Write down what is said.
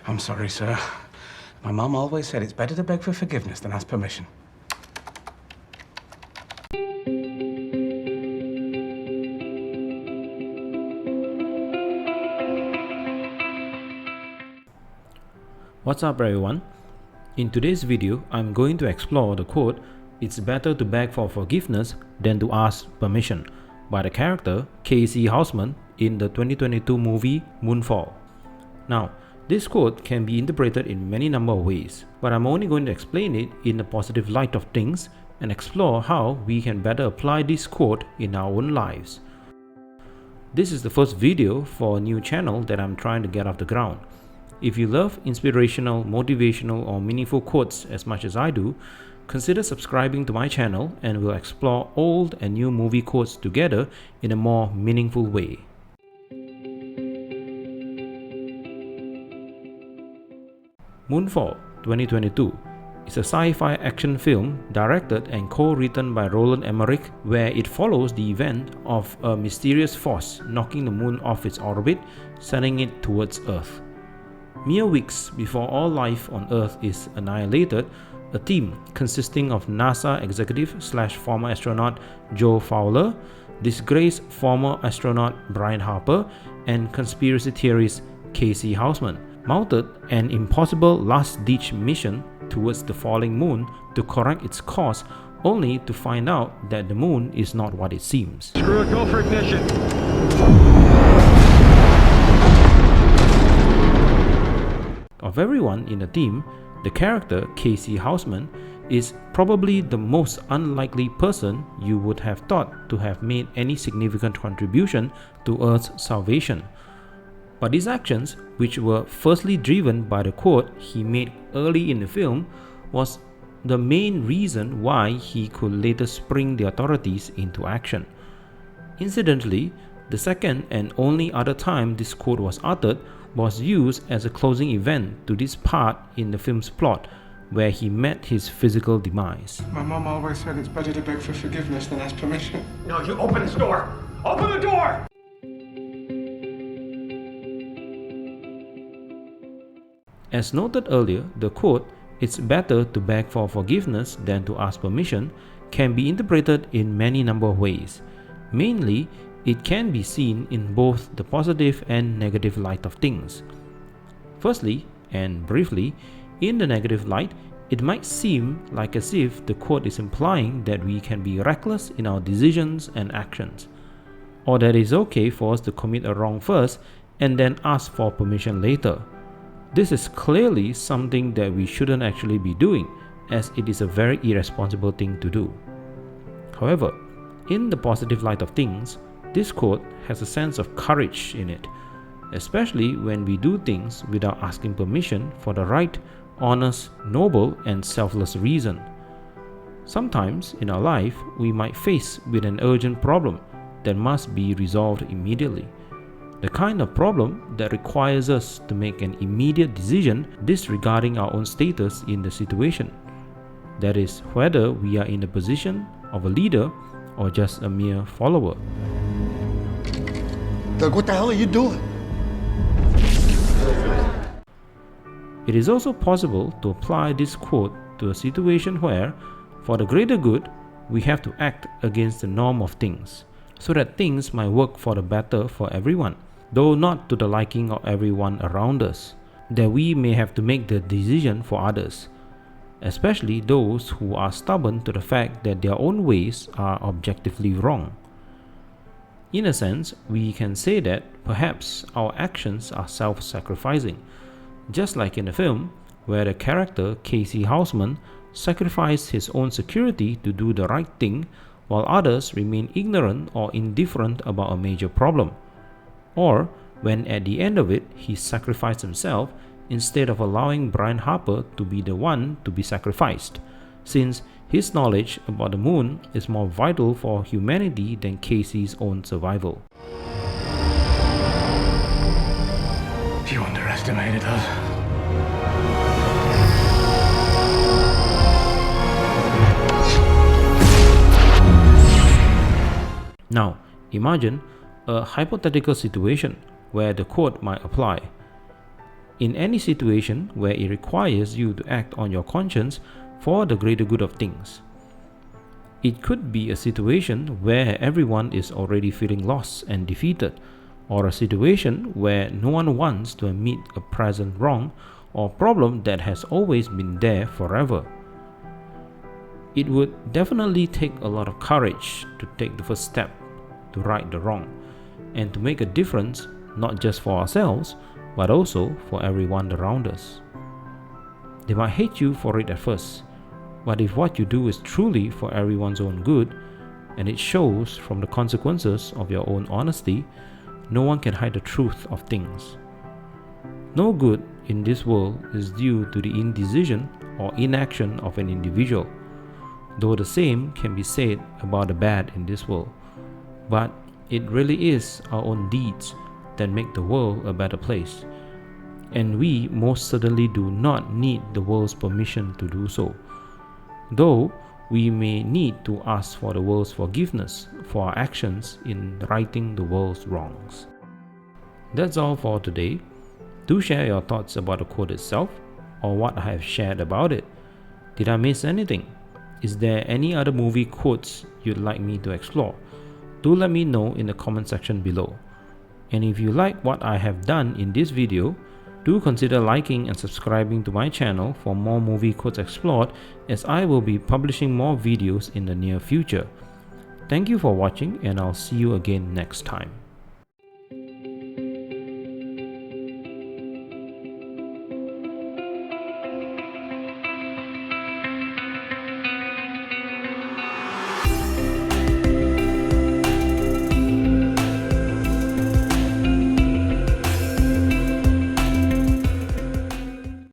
I'm sorry, sir. My mum always said it's better to beg for forgiveness than ask permission. What's up everyone? In today's video, I'm going to explore the quote, "It's better to beg for forgiveness than to ask permission" by the character K.C Houseman in the 2022 movie Moonfall. Now, this quote can be interpreted in many number of ways, but I'm only going to explain it in the positive light of things and explore how we can better apply this quote in our own lives. This is the first video for a new channel that I'm trying to get off the ground. If you love inspirational, motivational, or meaningful quotes as much as I do, consider subscribing to my channel and we'll explore old and new movie quotes together in a more meaningful way. Moonfall 2022 is a sci-fi action film directed and co-written by Roland Emmerich, where it follows the event of a mysterious force knocking the moon off its orbit, sending it towards Earth. Mere weeks before all life on Earth is annihilated, a team consisting of NASA executive/former astronaut Joe Fowler, disgraced former astronaut Brian Harper, and conspiracy theorist K.C Houseman mounted an impossible last-ditch mission towards the falling moon to correct its course, only to find out that the moon is not what it seems. Screw it, go for ignition. Of everyone in the team, the character K.C Houseman is probably the most unlikely person you would have thought to have made any significant contribution to Earth's salvation. But his actions, which were firstly driven by the quote he made early in the film, was the main reason why he could later spring the authorities into action. Incidentally, the second and only other time this quote was uttered was used as a closing event to this part in the film's plot, where he met his physical demise. My mum always said it's better to beg for forgiveness than ask permission. No, you open this door. Open the door! As noted earlier, the quote, "It's better to beg for forgiveness than to ask permission," can be interpreted in many number of ways. Mainly, it can be seen in both the positive and negative light of things. Firstly, and briefly, in the negative light, it might seem like as if the quote is implying that we can be reckless in our decisions and actions, or that it's okay for us to commit a wrong first and then ask for permission later. This is clearly something that we shouldn't actually be doing, as it is a very irresponsible thing to do. However, in the positive light of things, this quote has a sense of courage in it, especially when we do things without asking permission for the right, honest, noble, and selfless reason. Sometimes in our life, we might face with an urgent problem that must be resolved immediately. The kind of problem that requires us to make an immediate decision disregarding our own status in the situation. That is, whether we are in the position of a leader or just a mere follower. Doug, what the hell are you doing? It is also possible to apply this quote to a situation where, for the greater good, we have to act against the norm of things, so that things might work for the better for everyone, though not to the liking of everyone around us, that we may have to make the decision for others, especially those who are stubborn to the fact that their own ways are objectively wrong. In a sense, we can say that perhaps our actions are self-sacrificing, just like in the film, where the character K.C Houseman sacrificed his own security to do the right thing, while others remain ignorant or indifferent about a major problem. Or when at the end of it, he sacrificed himself instead of allowing Brian Harper to be the one to be sacrificed, since his knowledge about the moon is more vital for humanity than K.C.'s own survival. You underestimated us. Now, imagine a hypothetical situation where the quote might apply. In any situation where it requires you to act on your conscience for the greater good of things. It could be a situation where everyone is already feeling lost and defeated, or a situation where no one wants to admit a present wrong or problem that has always been there forever. It would definitely take a lot of courage to take the first step to right the wrong and to make a difference not just for ourselves but also for everyone around us. They might hate you for it at first, but if what you do is truly for everyone's own good and it shows from the consequences of your own honesty, no one can hide the truth of things. No good in this world is due to the indecision or inaction of an individual, though the same can be said about the bad in this world. But it really is our own deeds that make the world a better place, and we most certainly do not need the world's permission to do so, though we may need to ask for the world's forgiveness for our actions in righting the world's wrongs. That's all for today. Do share your thoughts about the quote itself or what I have shared about it. Did I miss anything? Is there any other movie quotes you'd like me to explore? Do let me know in the comment section below. And if you like what I have done in this video, do consider liking and subscribing to my channel for more movie quotes explored, as I will be publishing more videos in the near future. Thank you for watching, and I'll see you again next time.